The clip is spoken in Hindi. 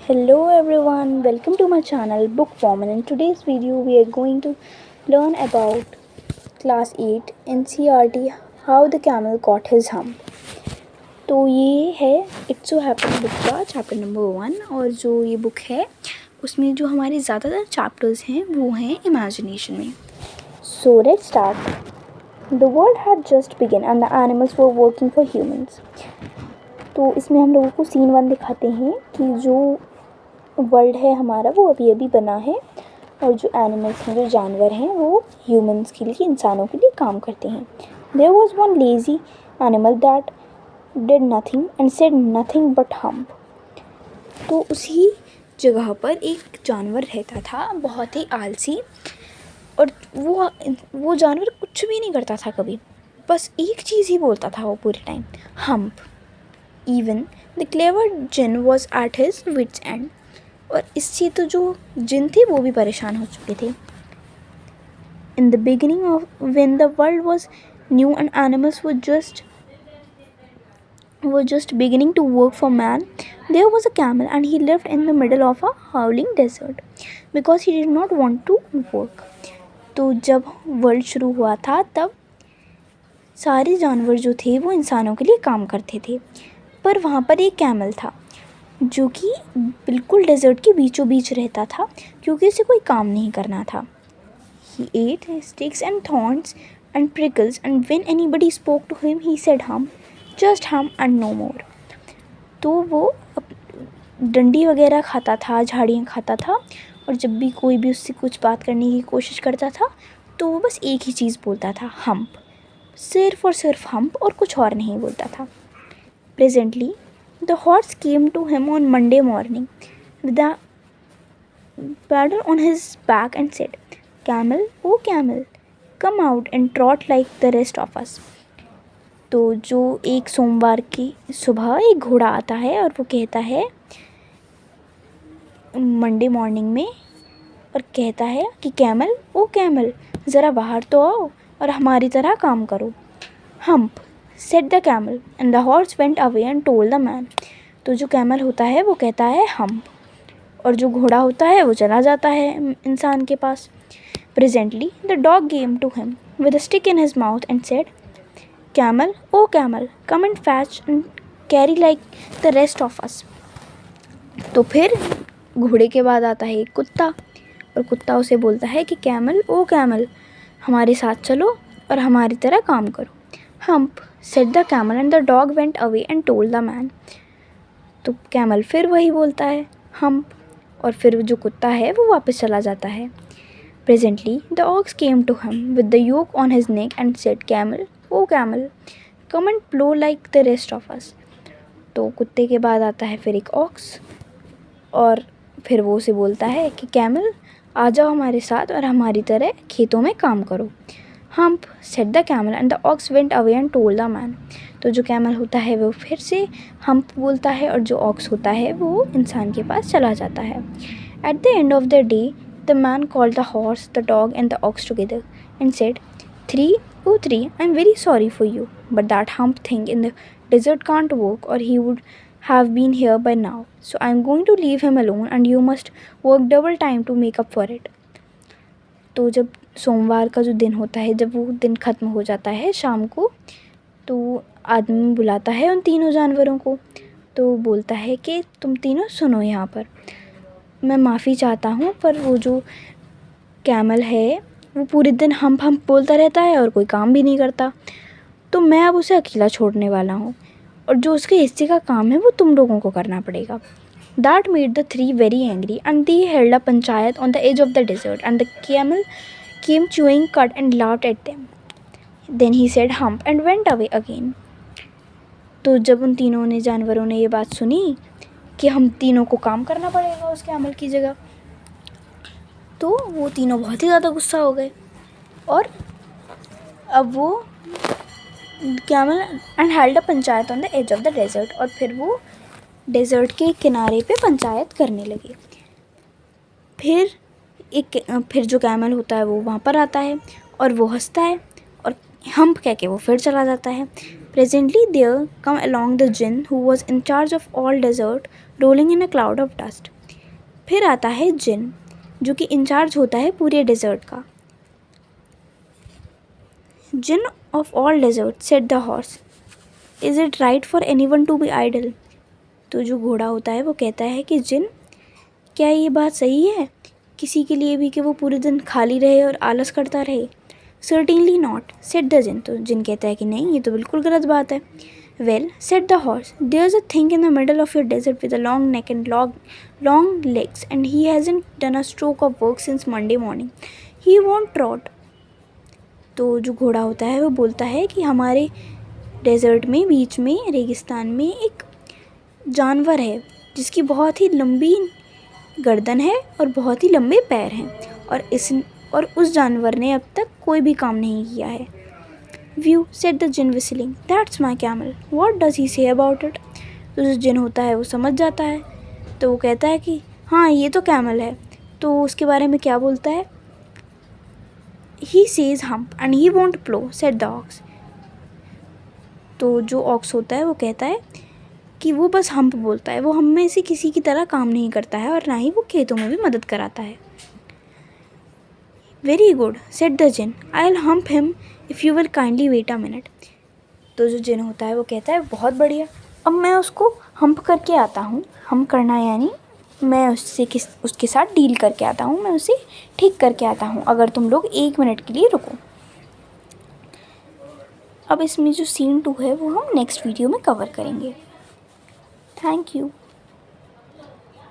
Hello everyone, welcome to my channel Bookworm, and in today's video we are going to learn about class 8 NCERT How the Camel Caught His Hump। तो ये है इट्स सो हैपन बुक का चैप्टर नंबर 1 और जो ये बुक है उसमें जो हमारे ज़्यादातर चैप्टर्स हैं वो हैं इमेजिनेशन में। So let's start. The world had just begin and the animals were working for humans. तो इसमें हम लोगों को सीन 1 दिखाते हैं कि जो वर्ल्ड है हमारा वो अभी अभी बना है और जो एनिमल्स हैं, जो जानवर हैं, वो ह्यूमंस के लिए, इंसानों के लिए काम करते हैं। There was one lazy animal that did nothing and said nothing but hump. तो उसी जगह पर एक जानवर रहता था, बहुत ही आलसी, और वो जानवर कुछ भी नहीं करता था कभी, बस एक चीज़ ही बोलता था वो पूरे time, hump. Even the clever Djinn was at his wits end. और इससे तो जो जिन थे वो भी परेशान हो चुके थे। In the beginning of when the world was new and animals were just beginning to work for man, there was a camel and he lived in the middle of a howling desert because he did not want to work। तो जब वर्ल्ड शुरू हुआ था तब सारे जानवर जो थे वो इंसानों के लिए काम करते थे, पर वहाँ पर एक कैमल था जो कि बिल्कुल डेजर्ट के बीचों बीच रहता था क्योंकि उसे कोई काम नहीं करना था। He ate sticks and thorns and prickles and when anybody spoke to him he said hum, just hum and no more। तो वो डंडी वगैरह खाता था, झाड़ियाँ खाता था, और जब भी कोई भी उससे कुछ बात करने की कोशिश करता था तो वो बस एक ही चीज़ बोलता था, हम्प, सिर्फ और सिर्फ हम्प, और कुछ और नहीं बोलता था। Presently the horse came to him on Monday morning with a paddle on his back and said, Camel, oh camel, come out and trot like the rest of us। तो जो एक सोमवार की सुबह एक घोड़ा आता है और वो कहता है मंडे मॉर्निंग में, और कहता है कि कैमल, ओ कैमल, ज़रा बाहर तो आओ और हमारी तरह काम करो। Hump said the camel and the horse went away and told the man। तो जो कैमल होता है वो कहता है हम्प, और जो घोड़ा होता है वो चला जाता है इंसान के पास। Presently the dog came to him with a stick in his mouth and said, camel, O camel, come and fetch and carry like the rest of us. तो फिर घोड़े के बाद आता है एक कुत्ता, और कुत्ता उसे बोलता है कि कैमल, ओ कैमल, हमारे साथ चलो और हमारी तरह काम करो। Hump said the camel and the dog went away and told the man। तो कैमल फिर वही बोलता है, हम्प, और फिर जो कुत्ता है वो वापस चला जाता है। Presently the ox came to him with the yoke on his neck and said, camel, O camel, come and plough like the rest of us. तो कुत्ते के बाद आता है फिर एक ऑक्स, और फिर वो उसे बोलता है कि कैमल, आ जाओ हमारे साथ और हमारी तरह खेतों में काम करो। Hump said the camel and the ox went away and told the man। तो जो कैमल होता है वो फिर से हम्प बोलता है और जो ऑक्स होता है वो इंसान के पास चला जाता है। At the end of the day, the man called the horse, the dog and the ox together and said, "Three, oh three, I'm very sorry for you, but that hump thing in the desert can't work or he would have been here by now. So I'm going to leave him alone and you must work double time to make up for it। तो जब सोमवार का जो दिन होता है, जब वो दिन ख़त्म हो जाता है शाम को, तो आदमी बुलाता है उन तीनों जानवरों को, तो बोलता है कि तुम तीनों सुनो, यहाँ पर मैं माफ़ी चाहता हूँ, पर वो जो कैमल है वो पूरे दिन हम्प हम्प बोलता रहता है और कोई काम भी नहीं करता, तो मैं अब उसे अकेला छोड़ने वाला हूँ, और जो उसके हिस्से का काम है वो तुम लोगों को करना पड़ेगा। That made the three very angry and they held a panchayat on the edge of the desert and the camel came chewing cud and laughed at them। Then he said hump and went away again। तो जब उन तीनों ने जानवरों ने ये बात सुनी कि हम तीनों को काम करना पड़ेगा उस कैमल की जगह, तो वो तीनों बहुत ही ज़्यादा गुस्सा हो गए, और अब वो camel and held a panchayat on the edge of the desert, और फिर वो डेज़र्ट के किनारे पे पंचायत करने लगे। फिर जो कैमल होता है वो वहाँ पर आता है और वो हंसता है और हम्प कह के वो फिर चला जाता है। Presently there came along the Djinn who was in charge of all desert rolling in a cloud of dust. फिर आता है जिन, जो कि इंचार्ज होता है पूरे डेजर्ट का। Djinn of all desert said the horse, is it right for anyone to be idle. तो जो घोड़ा होता है वो कहता है कि जिन, क्या ये बात सही है किसी के लिए भी कि वो पूरे दिन खाली रहे और आलस करता रहे। सर्टेनली नॉट सेड द जिन। तो जिन कहता है कि नहीं, ये तो बिल्कुल गलत बात है। Well said the horse, there is a thing in the middle of your desert with a long neck and long legs and he hasn't done a stroke of work since Monday morning, he won't trot. तो जो घोड़ा होता है वो बोलता है कि हमारे डेजर्ट में, बीच में, रेगिस्तान में एक जानवर है जिसकी बहुत ही लंबी गर्दन है और बहुत ही लंबे पैर हैं, और उस जानवर ने अब तक कोई भी काम नहीं किया है। Whew said the djinn whistling, that's my camel, what does he say about it. तो जो जिन होता है वो समझ जाता है, तो वो कहता है कि हाँ ये तो कैमल है, तो उसके बारे में क्या बोलता है। He says hump and he won't plough said the ox. तो जो ऑक्स होता है वो कहता है कि वो बस हम्प बोलता है, वो हम में से किसी की तरह काम नहीं करता है और ना ही वो खेतों में भी मदद कराता है। Very good said the djinn, I will hump him if you will kindly wait a minute. तो जो जिन होता है वो कहता है बहुत बढ़िया, अब मैं उसको हम्प करके आता हूँ। हम्प करना यानी मैं उसके साथ डील करके आता हूँ, मैं उसे ठीक करके आता हूँ, अगर तुम लोग 1 मिनट के लिए रुको। अब इसमें जो सीन 2 है वो हम नेक्स्ट वीडियो में कवर करेंगे। Thank you.